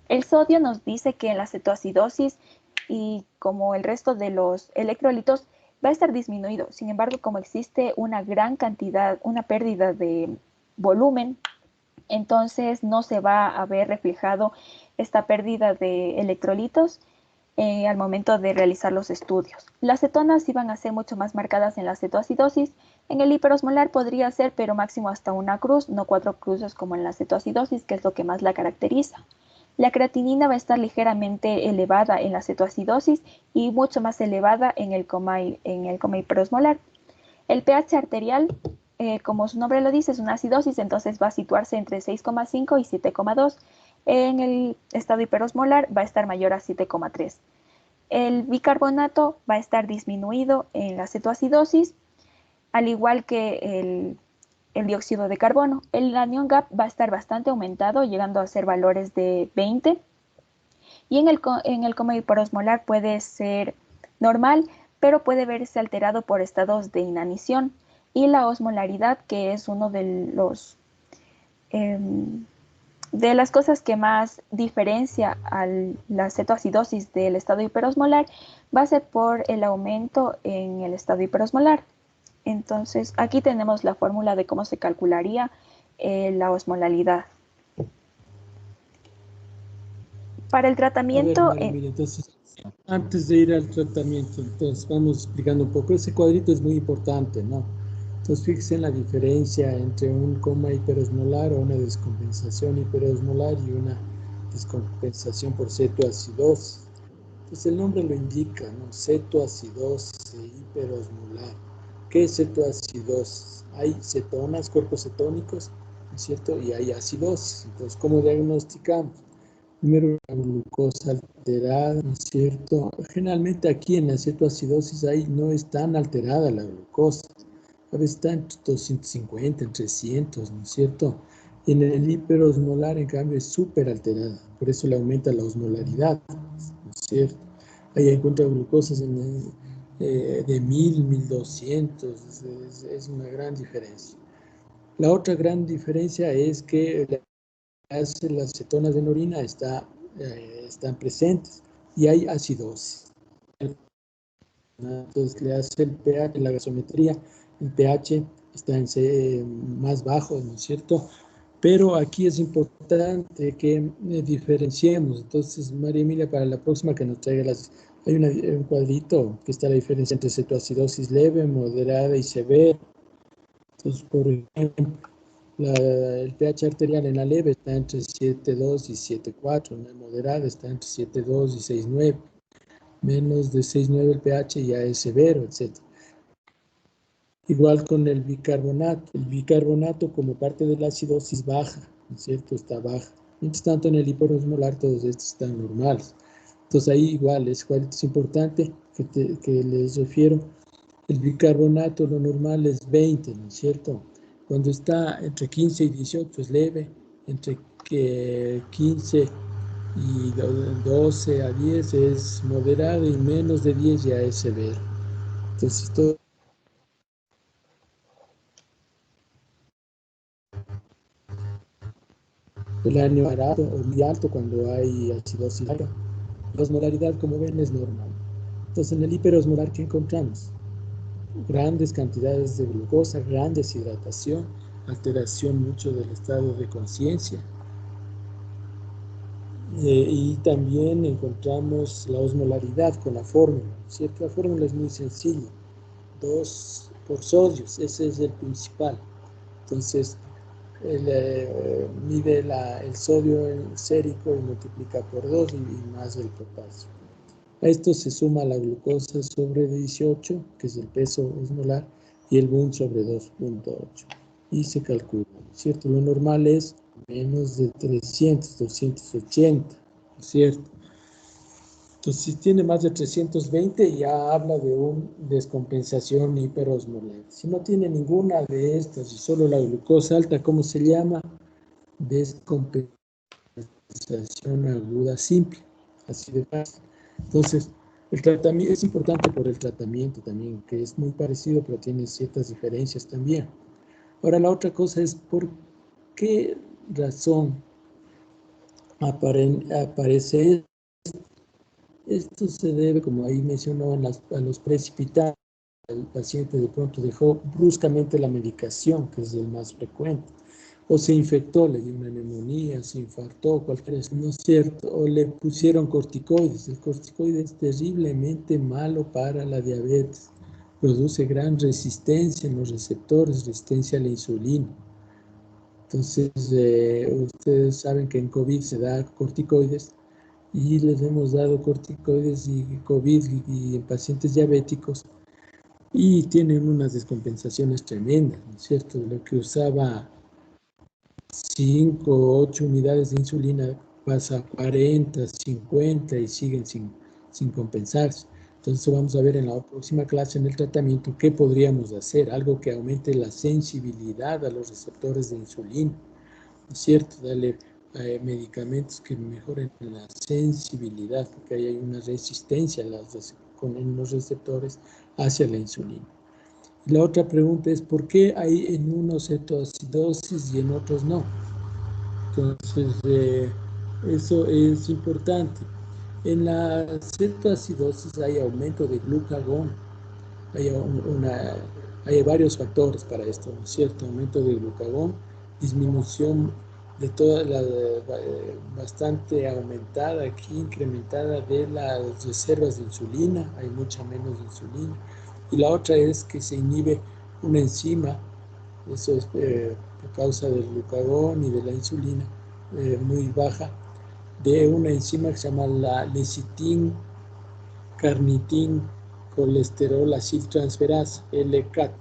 El sodio nos dice que en la cetoacidosis y como el resto de los electrolitos va a estar disminuido. Sin embargo, como existe una gran cantidad, una pérdida de volumen, entonces no se va a ver reflejado esta pérdida de electrolitos al momento de realizar los estudios. Las cetonas sí van a ser mucho más marcadas en la cetoacidosis. En el hiperosmolar podría ser, pero máximo hasta una cruz, no 4 cruces como en la cetoacidosis, que es lo que más la caracteriza. La creatinina va a estar ligeramente elevada en la cetoacidosis y mucho más elevada en el coma hiperosmolar. El pH arterial, como su nombre lo dice, es una acidosis, entonces va a situarse entre 6,5 y 7,2. En el estado hiperosmolar va a estar mayor a 7,3. El bicarbonato va a estar disminuido en la cetoacidosis, al igual que el dióxido de carbono. El anión GAP va a estar bastante aumentado, llegando a ser valores de 20. Y en el coma hiperosmolar puede ser normal, pero puede verse alterado por estados de inanición. Y la osmolaridad, que es uno de las cosas que más diferencia a la cetoacidosis del estado hiperosmolar, va a ser por el aumento en el estado hiperosmolar. Entonces, aquí tenemos la fórmula de cómo se calcularía la osmolalidad. Para el tratamiento...
A ver, María, entonces, antes de ir al tratamiento, entonces vamos explicando un poco. Ese cuadrito es muy importante, ¿no? Entonces, fíjense en la diferencia entre un coma hiperosmolar o una descompensación hiperosmolar y una descompensación por cetoacidosis. Entonces, el nombre lo indica, ¿no? Cetoacidosis e hiperosmolar. ¿Qué es cetoacidosis? Hay cetonas, cuerpos cetónicos, ¿no es cierto? Y hay acidosis. Entonces, ¿cómo diagnosticamos? Primero, la glucosa alterada, ¿no es cierto? Generalmente aquí en la cetoacidosis ahí no es tan alterada la glucosa. A veces está entre 250, entre 300, ¿no es cierto? Y en el hiperosmolar, en cambio, es súper alterada. Por eso le aumenta la osmolaridad, ¿no es cierto? Ahí encuentra glucosas de 1000, 1200, es una gran diferencia. La otra gran diferencia es que las cetonas en orina están presentes y hay acidosis. Entonces le hace el pH, la gasometría, el pH está más bajo, ¿no es cierto? Pero aquí es importante que diferenciemos. Entonces, María Emilia, para la próxima que nos traiga hay un cuadrito que está la diferencia entre cetoacidosis leve, moderada y severa. Entonces, por ejemplo, el pH arterial en la leve está entre 7,2 y 7,4, en la moderada está entre 7,2 y 6,9. Menos de 6,9 el pH ya es severo, etc. Igual con el bicarbonato. El bicarbonato como parte de la acidosis baja, ¿no es cierto? Está baja. Mientras tanto en el hiperosmolar todos estos están normales. Entonces ahí igual es importante que les refiero. El bicarbonato lo normal es 20, ¿no es cierto? Cuando está entre 15 y 18 es leve, entre 15 y 12 a 10 es moderado y menos de 10 ya es severo. Entonces todo el año barato o muy alto cuando hay acidosis alta. La osmolaridad, como ven, es normal. Entonces en el hiperosmolar, ¿qué encontramos? Grandes cantidades de glucosa, gran deshidratación, alteración mucho del estado de conciencia. Y también encontramos la osmolaridad con la fórmula, ¿cierto? La fórmula es muy sencilla, 2 por sodios, ese es el principal. Entonces, mide el sodio sérico y multiplica por 2 y más el potasio. A esto se suma la glucosa sobre 18, que es el peso osmolar, y el BUN sobre 2.8. Y se calcula, ¿cierto? Lo normal es menos de 300, 280, ¿cierto? Entonces, si tiene más de 320, ya habla de una descompensación hiperosmolar. Si no tiene ninguna de estas y solo la glucosa alta, ¿cómo se llama? Descompensación aguda simple. Así de fácil. Entonces, el tratamiento es importante por el tratamiento también, que es muy parecido, pero tiene ciertas diferencias también. Ahora, la otra cosa es por qué razón aparece esto. Esto se debe, como ahí mencionó, a los precipitados. El paciente de pronto dejó bruscamente la medicación, que es el más frecuente, o se infectó, le dio una neumonía, se infartó, cualquier, no es cierto, o le pusieron corticoides. El corticoide es terriblemente malo para la diabetes, produce gran resistencia en los receptores, resistencia a la insulina. Entonces, ustedes saben que en COVID se da corticoides y les hemos dado corticoides y COVID y en pacientes diabéticos y tienen unas descompensaciones tremendas, ¿no es cierto? Lo que usaba 5 o 8 unidades de insulina pasa a 40, 50 y siguen sin compensarse. Entonces vamos a ver en la próxima clase en el tratamiento qué podríamos hacer, algo que aumente la sensibilidad a los receptores de insulina, ¿no es cierto? Darle medicamentos que mejoren la sensibilidad, porque ahí hay una resistencia en los receptores hacia la insulina. Y la otra pregunta es, ¿por qué hay en unos cetoacidosis y en otros no? Entonces, eso es importante. En la cetoacidosis hay aumento de glucagón, hay, hay varios factores para esto, ¿no es cierto? Aumento de glucagón, disminución de toda la bastante aumentada aquí, incrementada de las reservas de insulina, hay mucha menos insulina. Y la otra es que se inhibe una enzima, eso es por causa del glucagón y de la insulina muy baja, de una enzima que se llama la lecitin carnitin colesterol aciltransferasa, LCAT.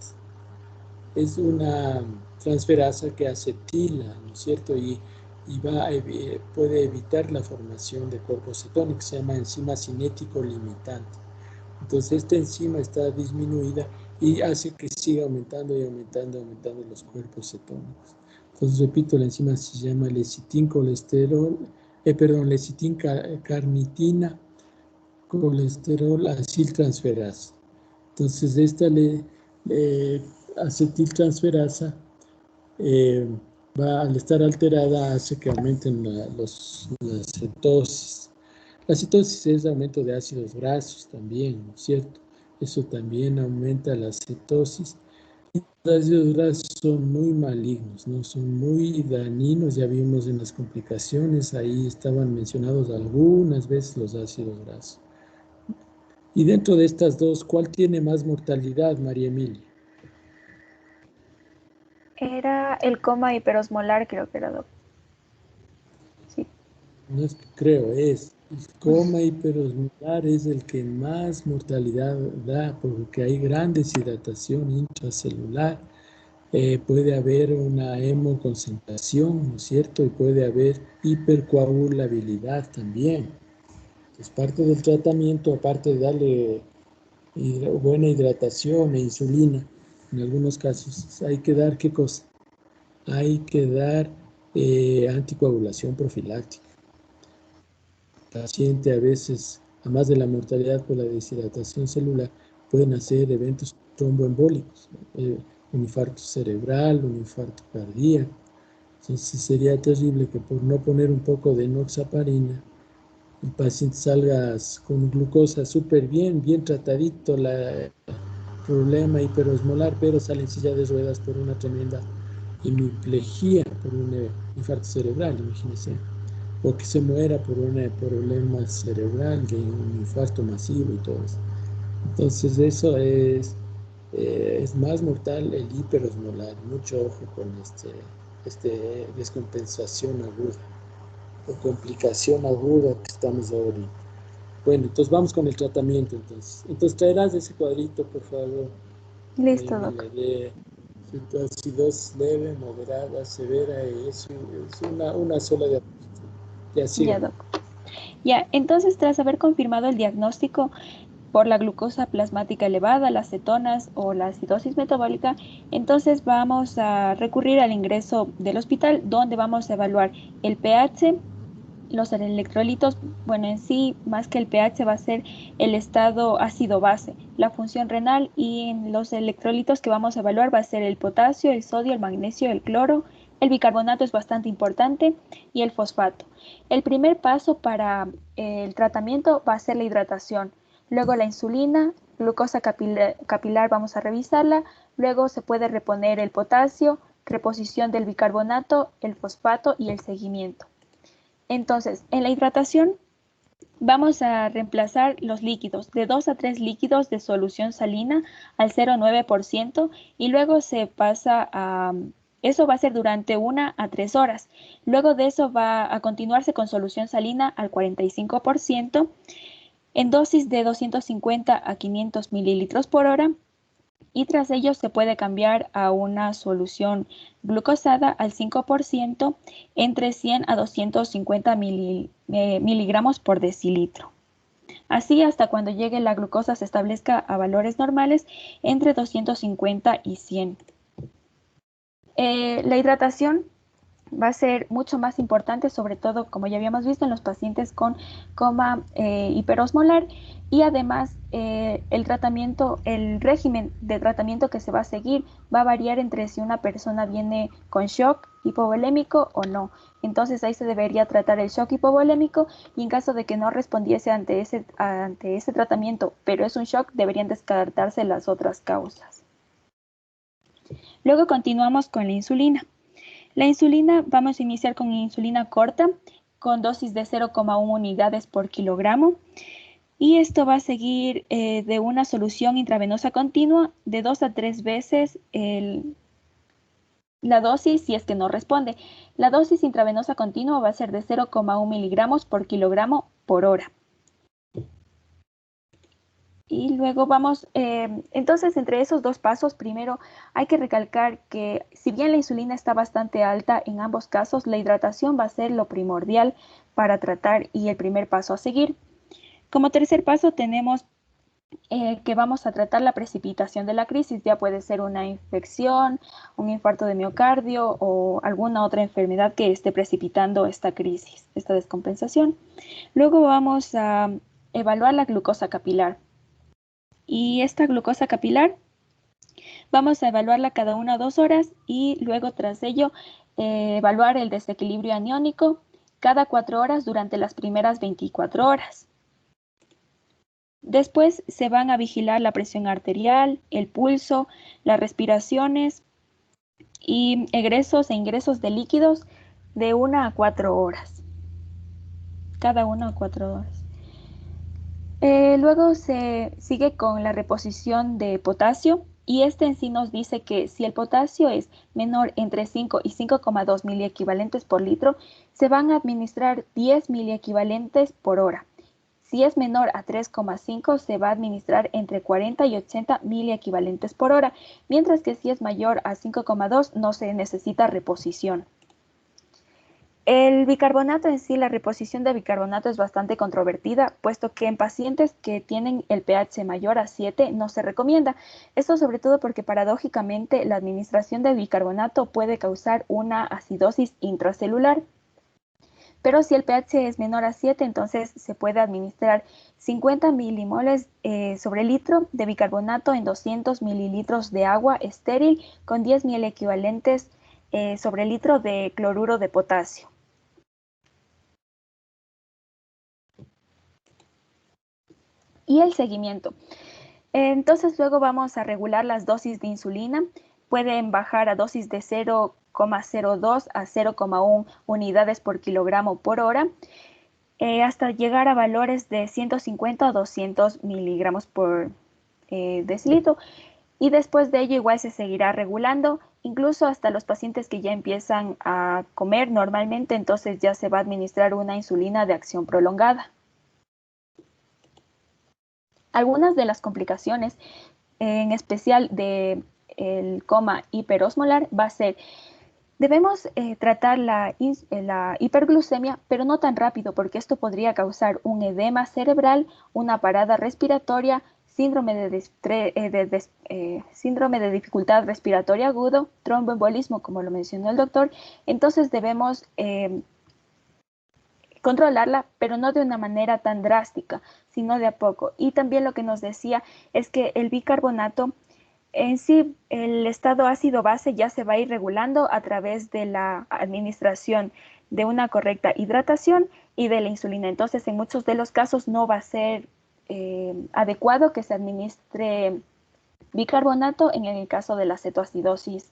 Es una transferasa que acetila, ¿no es cierto? Y puede evitar la formación de cuerpos cetónicos, se llama enzima cinético limitante. Entonces esta enzima está disminuida y hace que siga aumentando y aumentando los cuerpos cetónicos. Entonces repito, la enzima se llama lecitin lecitin carnitina colesterol aciltransferasa. Entonces esta acetiltransferasa al estar alterada hace que aumenten las cetosis. La cetosis es aumento de ácidos grasos también, ¿no es cierto? Eso también aumenta la cetosis. Los ácidos grasos son muy malignos, ¿no? Son muy dañinos, ya vimos en las complicaciones, ahí estaban mencionados algunas veces los ácidos grasos. Y dentro de estas dos, ¿cuál tiene más mortalidad, María Emilia?
Era el coma hiperosmolar, creo que era. Sí.
No es que creo, es el coma hiperosmolar es el que más mortalidad da, porque hay gran deshidratación intracelular, puede haber una hemoconcentración, ¿no es cierto? Y puede haber hipercoagulabilidad también. Es parte del tratamiento, aparte de darle buena hidratación e insulina, en algunos casos hay que dar, ¿qué cosa? Hay que dar anticoagulación profiláctica. El paciente a veces, además de la mortalidad por la deshidratación celular, pueden hacer eventos tromboembólicos, un infarto cerebral, un infarto cardíaco. Entonces sería terrible que por no poner un poco de enoxaparina, el paciente salga con glucosa súper bien tratadito, el problema hiperosmolar, pero sale en silla de ruedas por una tremenda hemiplegia, por un infarto cerebral, imagínense, o que se muera por un problema cerebral, de un infarto masivo y todo eso. Entonces eso es Es más mortal el hiperosmolar. Mucho ojo con descompensación aguda o complicación aguda que estamos ahorita. Bueno, entonces vamos con el tratamiento entonces. Entonces traerás ese cuadrito, por favor.
Listo,
Me
doc.
la de acidosis leve, moderada, severa, y es una sola de ya
Ya,
sigo.
doc. Ya, entonces tras haber confirmado el diagnóstico por la glucosa plasmática elevada, las cetonas o la acidosis metabólica, entonces vamos a recurrir al ingreso del hospital donde vamos a evaluar el pH, los electrolitos, bueno, en sí, más que el pH va a ser el estado ácido-base, la función renal, y en los electrolitos que vamos a evaluar va a ser el potasio, el sodio, el magnesio, el cloro, el bicarbonato es bastante importante y el fosfato. El primer paso para el tratamiento va a ser la hidratación, luego la insulina, glucosa capilar vamos a revisarla, luego se puede reponer el potasio, reposición del bicarbonato, el fosfato y el seguimiento. Entonces, en la hidratación vamos a reemplazar los líquidos de 2 a 3 líquidos de solución salina al 0,9% y luego se pasa a... Eso va a ser durante 1 a 3 horas. Luego de eso va a continuarse con solución salina al 45% en dosis de 250 a 500 mililitros por hora, y tras ello se puede cambiar a una solución glucosada al 5% entre 100 a 250 miligramos por decilitro. Así hasta cuando llegue la glucosa se establezca a valores normales entre 250 y 100. La hidratación va a ser mucho más importante, sobre todo, como ya habíamos visto, en los pacientes con coma hiperosmolar, y además el régimen de tratamiento que se va a seguir va a variar entre si una persona viene con shock hipovolémico o no. Entonces ahí se debería tratar el shock hipovolémico, y en caso de que no respondiese ante ese tratamiento, pero es un shock, deberían descartarse las otras causas. Luego continuamos con la insulina. La insulina, vamos a iniciar con insulina corta, con dosis de 0,1 unidades por kilogramo. Y esto va a seguir de una solución intravenosa continua de 2 a 3 veces la dosis si es que no responde. La dosis intravenosa continua va a ser de 0,1 miligramos por kilogramo por hora. Y luego vamos, entonces entre esos dos pasos, primero hay que recalcar que si bien la insulina está bastante alta en ambos casos, la hidratación va a ser lo primordial para tratar y el primer paso a seguir. Como tercer paso tenemos que vamos a tratar la precipitación de la crisis. Ya puede ser una infección, un infarto de miocardio o alguna otra enfermedad que esté precipitando esta crisis, esta descompensación. Luego vamos a evaluar la glucosa capilar. Y esta glucosa capilar vamos a evaluarla cada 1 o 2 horas, y luego tras ello evaluar el desequilibrio aniónico cada 4 horas durante las primeras 24 horas. Después se van a vigilar la presión arterial, el pulso, las respiraciones y egresos e ingresos de líquidos de 1 a 4 horas. Cada 1 a 4 horas. Luego se sigue con la reposición de potasio, y este en sí nos dice que si el potasio es menor entre 5 y 5,2 miliequivalentes por litro, se van a administrar 10 miliequivalentes por hora. Si es menor a 3,5, se va a administrar entre 40 y 80 miliequivalentes por hora, mientras que si es mayor a 5,2 no se necesita reposición. El bicarbonato en sí, la reposición de bicarbonato es bastante controvertida, puesto que en pacientes que tienen el pH mayor a 7 no se recomienda. Esto sobre todo porque paradójicamente la administración de bicarbonato puede causar una acidosis intracelular. Pero si el pH es menor a 7, entonces se puede administrar 50 milimoles sobre litro de bicarbonato en 200 mililitros de agua estéril con 10 miliequivalentes sobre litro de cloruro de potasio. Y el seguimiento. Entonces luego vamos a regular las dosis de insulina. Pueden bajar a dosis de 0,02 a 0,1 unidades por kilogramo por hora, hasta llegar a valores de 150 o 200 miligramos por decilitro. Y después de ello igual se seguirá regulando, incluso hasta los pacientes que ya empiezan a comer normalmente, entonces ya se va a administrar una insulina de acción prolongada. Algunas de las complicaciones, en especial del coma hiperosmolar, va a ser: debemos tratar la hiperglucemia, pero no tan rápido, porque esto podría causar un edema cerebral, una parada respiratoria, síndrome de dificultad respiratoria agudo, tromboembolismo, como lo mencionó el doctor. Entonces debemos controlarla, pero no de una manera tan drástica, sino de a poco. Y también lo que nos decía es que el bicarbonato en sí, el estado ácido-base ya se va a ir regulando a través de la administración de una correcta hidratación y de la insulina. Entonces, en muchos de los casos no va a ser adecuado que se administre bicarbonato en el caso de la cetoacidosis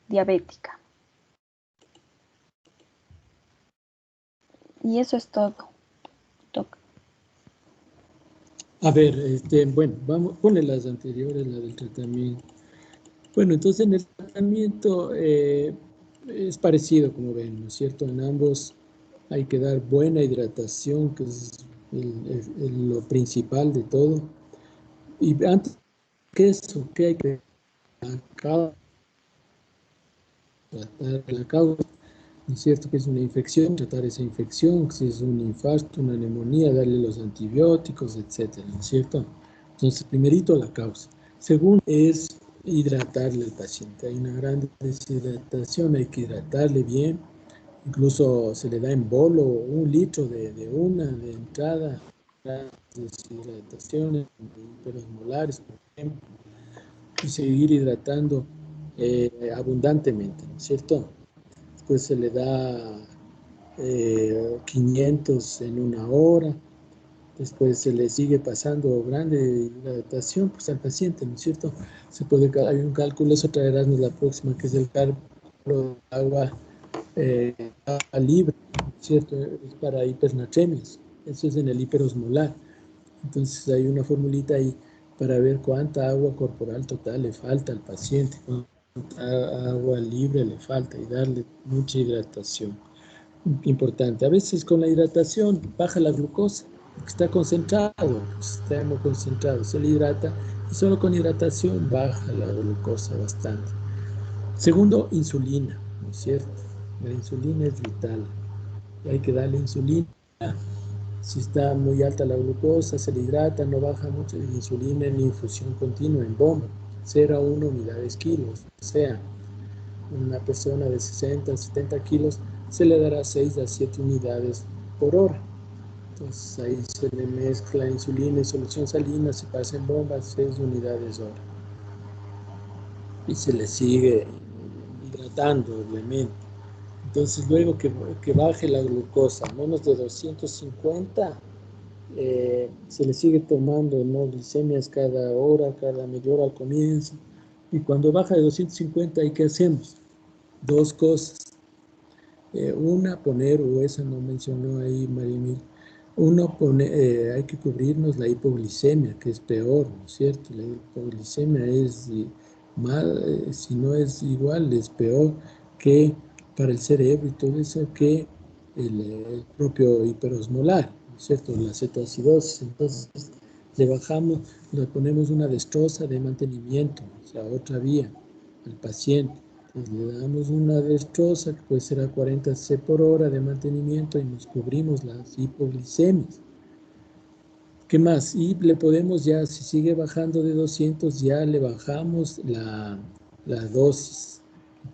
diabética. Y eso es todo.
A ver, bueno, vamos, ponle las anteriores, la del tratamiento. Bueno, entonces en el tratamiento es parecido, como ven, ¿no es cierto? En ambos hay que dar buena hidratación, que es lo principal de todo. Y antes que eso, ¿qué hay que tratar la causa? ¿No es cierto? Que es una infección, tratar esa infección, si es un infarto, una neumonía, darle los antibióticos, etcétera, ¿no es cierto? Entonces, primerito la causa. Segundo es hidratarle al paciente. Hay una gran deshidratación, hay que hidratarle bien. Incluso se le da en bolo 1 litro de entrada, deshidrataciones, hiperosmolares, por ejemplo, y seguir hidratando abundantemente, ¿no es cierto? Después se le da 500 en 1 hora, después se le sigue pasando grande hidratación pues, al paciente, ¿no es cierto? Hay un cálculo, eso traerás la próxima, que es el cálculo de agua libre, ¿no es cierto? Es para hipernatremias, eso es en el hiperosmolar. Entonces hay una formulita ahí para ver cuánta agua corporal total le falta al paciente, agua libre le falta y darle mucha hidratación. Importante. A veces con la hidratación baja la glucosa, porque está concentrado, está muy concentrado, se le hidrata y solo con hidratación baja la glucosa bastante. Segundo, insulina, ¿no es cierto? La insulina es vital. Hay que darle insulina. Si está muy alta la glucosa, se le hidrata, no baja mucho la insulina en infusión continua, en bomba, 0 a 1 unidades kilos. O sea, una persona de 60, 70 kilos se le dará 6 a 7 unidades por hora. Entonces ahí se le mezcla insulina y solución salina, se pasa en bomba 6 unidades hora. Y se le sigue hidratando, obviamente. Entonces luego que baje la glucosa, menos de 250, se le sigue tomando no glicemias cada hora, cada media hora al comienzo. Y cuando baja de 250, ¿y qué hacemos? 2 cosas. Una, poner, o esa no mencionó ahí Marimil, hay que cubrirnos la hipoglicemia, que es peor, ¿no es cierto? La hipoglicemia es si no es igual, es peor que para el cerebro y todo eso que el propio hiperosmolar, ¿no es cierto? La cetoacidosis. Entonces, le ponemos una destroza de mantenimiento, o sea, otra vía al paciente. Le damos una destroza que puede ser a 40 cc por hora de mantenimiento y nos cubrimos las hipoglicemias. ¿Qué más? Y le podemos ya, si sigue bajando de 200, ya le bajamos la dosis.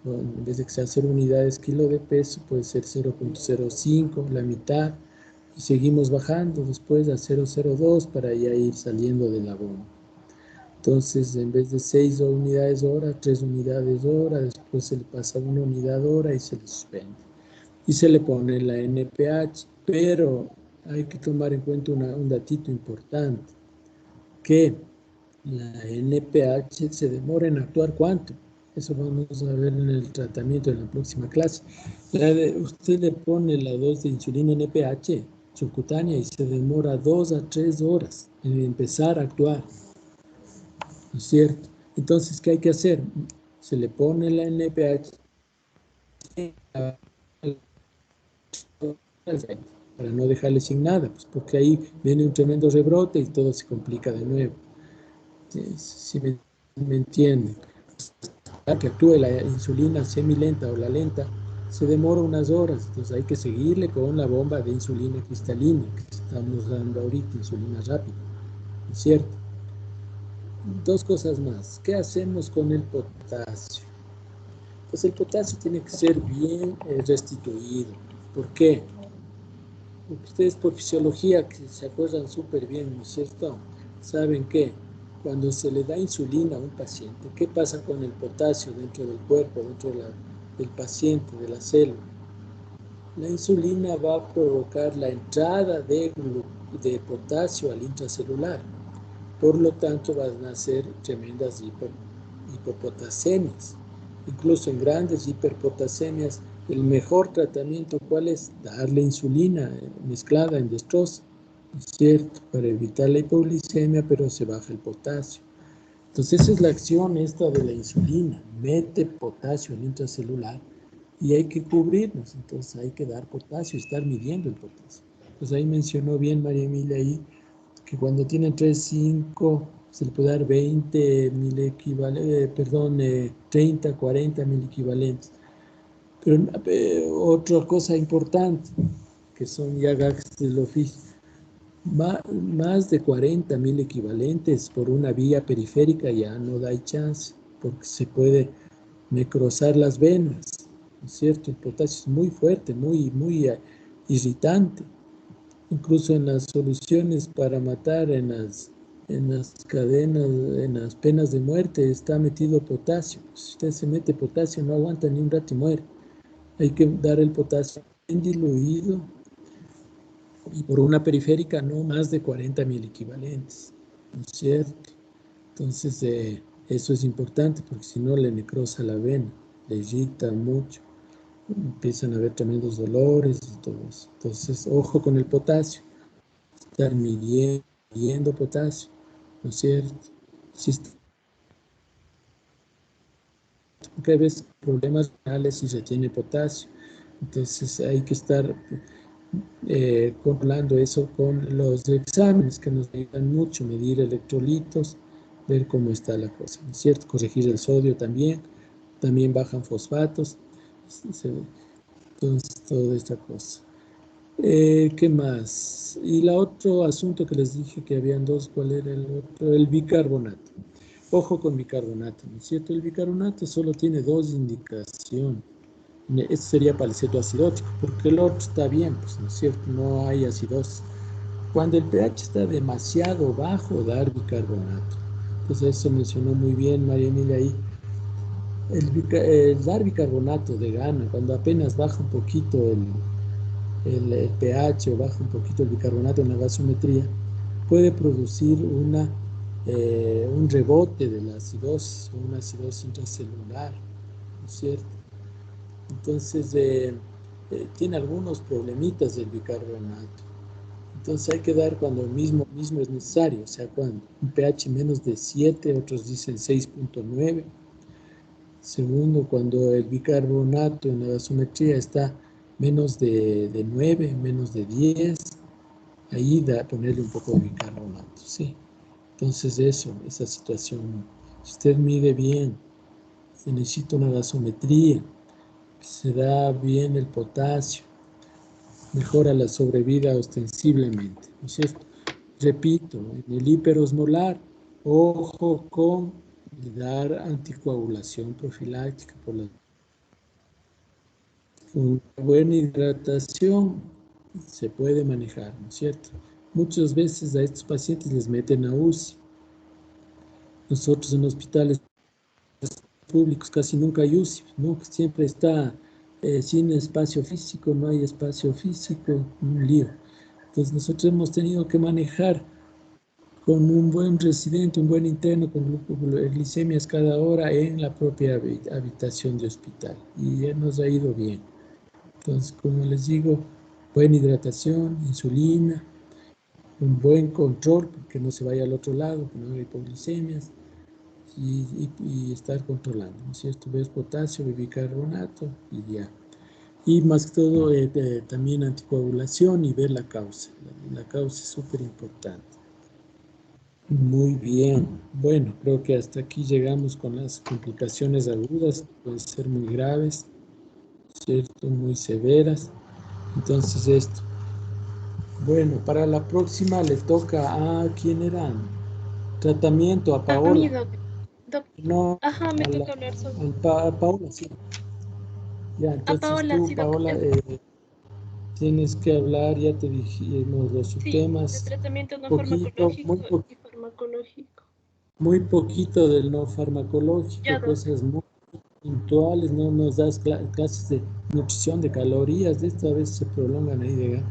En vez de que sea 0 unidades kilo de peso, puede ser 0.05, la mitad. Y seguimos bajando después a 0.02 para ya ir saliendo de la bomba. Entonces, en vez de 6 unidades hora, 3 unidades hora, después se le pasa 1 unidad hora y se le suspende. Y se le pone la NPH, pero hay que tomar en cuenta un datito importante, que la NPH se demora en actuar ¿cuánto? Eso vamos a ver en el tratamiento en la próxima clase. Usted le pone la dosis de insulina NPH subcutánea y se demora 2 a 3 horas en empezar a actuar. ¿No es cierto? Entonces, ¿qué hay que hacer? Se le pone la NPH para no dejarle sin nada, pues porque ahí viene un tremendo rebrote y todo se complica de nuevo. Si me entienden. Para que actúe la insulina semilenta o la lenta, se demora unas horas, entonces hay que seguirle con la bomba de insulina cristalina que estamos dando ahorita, insulina rápida, ¿no es cierto? Dos cosas más. ¿Qué hacemos con el potasio? Pues el potasio tiene que ser bien restituido. ¿Por qué? Porque ustedes por fisiología, que se acuerdan súper bien, ¿no es cierto? Saben que cuando se le da insulina a un paciente, ¿qué pasa con el potasio dentro del cuerpo, dentro del paciente, de la célula? La insulina va a provocar la entrada de potasio al intracelular. Por lo tanto, van a ser tremendas hipopotasemias. Incluso en grandes hiperpotasemias, el mejor tratamiento, ¿cuál es? Darle insulina mezclada en destrozo, ¿es cierto? Para evitar la hipoglicemia, pero se baja el potasio. Entonces, esa es la acción esta de la insulina. Mete potasio al intracelular y hay que cubrirnos. Entonces, hay que dar potasio, estar midiendo el potasio. Pues ahí mencionó bien María Emilia ahí que cuando tienen 3,5 se le puede dar 20 mil equivalentes, 30, 40 mil equivalentes. Pero otra cosa importante, que son ya gags del oficio, más de 40 mil equivalentes por una vía periférica ya no da chance, porque se puede necrosar las venas, ¿no es cierto? El potasio es muy fuerte, muy irritante. Incluso en las soluciones para matar, en las cadenas, en las penas de muerte, está metido potasio. Si usted se mete potasio, no aguanta ni un rato y muere. Hay que dar el potasio bien diluido y por una periférica no más de 40 mil equivalentes, ¿no es cierto? Entonces, eso es importante porque si no le necrosa la vena, le irrita mucho, empiezan a haber tremendos dolores y todo eso. Entonces, ojo con el potasio. Estar midiendo potasio, ¿no es cierto? Si porque hay veces problemas renales y se tiene potasio, entonces hay que estar controlando eso con los exámenes que nos ayudan mucho, medir electrolitos, ver cómo está la cosa, ¿no es cierto? Corregir el sodio también bajan fosfatos, entonces toda esta cosa. ¿Qué más? Y la otro asunto que les dije que habían dos, ¿cuál era el otro? El bicarbonato. Ojo con bicarbonato, ¿no es cierto? El bicarbonato solo tiene dos indicaciones. Este sería para el cetoacidótico, porque el otro está bien, pues, ¿no es cierto? No hay acidosis. Cuando el pH está demasiado bajo, dar bicarbonato. Entonces eso mencionó muy bien María Emilia ahí. El dar bicarbonato de gana, cuando apenas baja un poquito el pH o baja un poquito el bicarbonato en la gasometría, puede producir un rebote de la acidosis, una acidosis intracelular, ¿no es cierto? Entonces, tiene algunos problemitas el bicarbonato. Entonces hay que dar cuando mismo es necesario, o sea, cuando un pH menos de 7, otros dicen 6,9. Segundo, cuando el bicarbonato en la gasometría está menos de 9, menos de 10, ahí ponerle un poco de bicarbonato, ¿sí? Entonces esa situación, si usted mide bien, se necesita una gasometría, se da bien el potasio, mejora la sobrevida ostensiblemente, ¿no es cierto? Repito, en el hiperosmolar, ojo con dar anticoagulación profiláctica por una buena hidratación se puede manejar, ¿no es cierto? Muchas veces a estos pacientes les meten a UCI. Nosotros en hospitales públicos casi nunca hay UCI, ¿no? Siempre está sin espacio físico, no hay espacio físico, un lío. Entonces nosotros hemos tenido que manejar con un buen residente, un buen interno con glicemias cada hora en la propia habitación de hospital y ya nos ha ido bien. Entonces, como les digo, buena hidratación, insulina, un buen control, porque no se vaya al otro lado, que no haya hipoglicemias, y estar controlando, ¿no es cierto? Ves potasio, bicarbonato y ya. Y más que todo, también anticoagulación y ver la causa. La causa es súper importante. Muy bien. Bueno, creo que hasta aquí llegamos con las complicaciones agudas, que pueden ser muy graves, ¿cierto? Muy severas. Entonces, esto. Bueno, para la próxima le toca a, ¿quién era? Tratamiento, a
A mí,
Paola.
Doc. Doc.
No,
Ajá, me toca hablar sobre.
a Paola, sí. Ya,
A
entonces
Paola,
tú,
sí, Doc.
Paola, tienes que hablar, ya te dijimos los
Sí, de
subtemas,
tratamiento no
poquito,
farmacológico y farmacológico.
muy poquito del no farmacológico,
Ya, Doc.
cosas muy puntuales, no nos das clases de nutrición, de calorías, de esto a veces se prolongan ahí,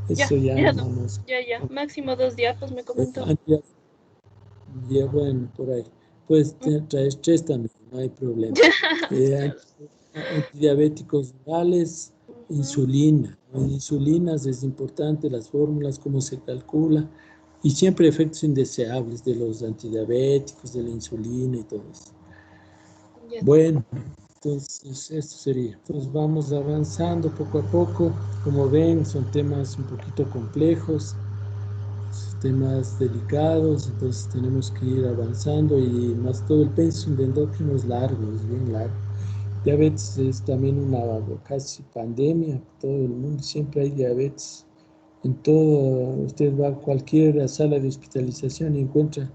Ya,
eso ya
ya,
no
Doc.
nos...
Ya. Máximo 2 diapos, me comentó.
Ya, ya, bueno, por ahí. Pues
Mm.
traes tres también, no hay problema.
Ya, Doc.
Antidiabéticos orales,
Ujú.
insulina. Insulinas es importante, las fórmulas, cómo se calcula, y siempre efectos indeseables de los antidiabéticos, de la insulina y todo eso.
Ya, Doc.
Bueno, entonces esto sería. Entonces vamos avanzando poco a poco. Como ven, son temas un poquito complejos, temas delicados, entonces tenemos que ir avanzando y más todo el pensum de endocrino es largo, es bien largo. Diabetes es también una casi pandemia, todo el mundo siempre hay diabetes. En todo, usted va a cualquier sala de hospitalización y encuentra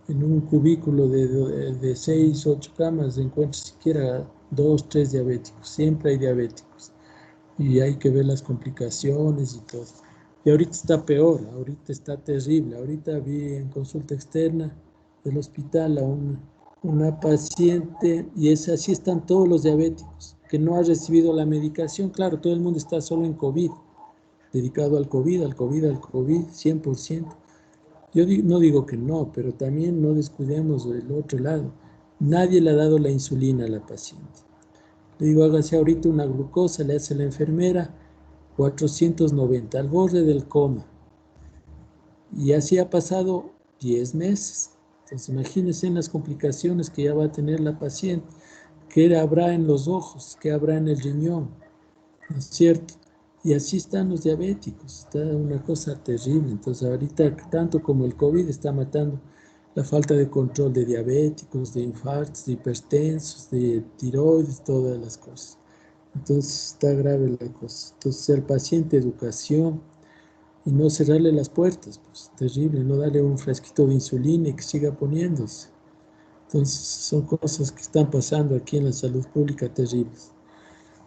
en un cubículo de 6, 8 camas, encuentra siquiera 2, 3 diabéticos, siempre hay diabéticos. Y hay que ver las complicaciones y todo. Y ahorita está peor, ahorita está terrible. Ahorita vi en consulta externa del hospital a una paciente, y es así están todos los diabéticos, que no ha recibido la medicación. Claro, todo el mundo está solo en COVID, dedicado al COVID, 100%. Yo no digo que no, pero también no descuidemos el otro lado. Nadie le ha dado la insulina a la paciente. Le digo, hágase ahorita una glucosa, le hace la enfermera, 490, al borde del coma. Y así ha pasado 10 meses. Entonces, imagínense en las complicaciones que ya va a tener la paciente, qué habrá en los ojos, qué habrá en el riñón, ¿no es cierto? Y así están los diabéticos, está una cosa terrible. Entonces, ahorita, tanto como el COVID está matando la falta de control de diabéticos, de infartos, de hipertensos, de tiroides, todas las cosas. Entonces está grave la cosa. Entonces el paciente, educación y no cerrarle las puertas, pues terrible, no darle un frasquito de insulina y que siga poniéndose. Entonces son cosas que están pasando aquí en la salud pública terribles.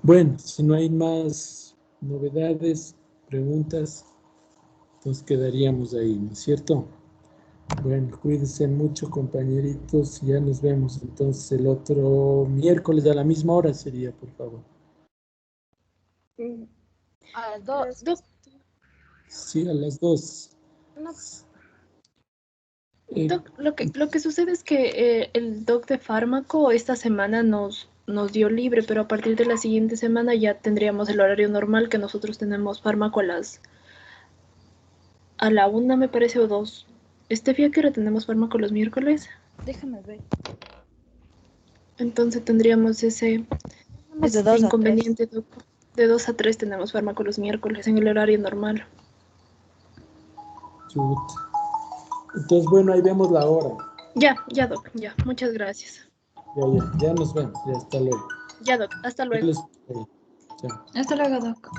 Bueno, si no hay más novedades, preguntas, entonces quedaríamos ahí, ¿no es cierto? Bueno, cuídense mucho, compañeritos, ya nos vemos entonces el otro miércoles a la misma hora sería, por favor.
Mm.
A las 2.
Doc,
Sí, a las 2.
No,
Doc, lo que sucede es que el doc de fármaco esta semana nos dio libre, pero a partir de la siguiente semana ya tendríamos el horario normal que nosotros tenemos fármaco a la 1 me parece o 2. Estefía, ¿qué hora tenemos fármaco los miércoles?
déjame ver.
Entonces tendríamos
Vamos de 2 a 3.
inconveniente, doc. De 2 a 3 tenemos fármaco los miércoles en el horario normal.
Chuta. Entonces, bueno, ahí vemos la hora.
Ya, doc, ya. Muchas gracias.
Ya nos vemos. Ya, hasta luego.
Ya, doc. Hasta
Yo
luego.
les- Chao.
Hasta luego, Doc.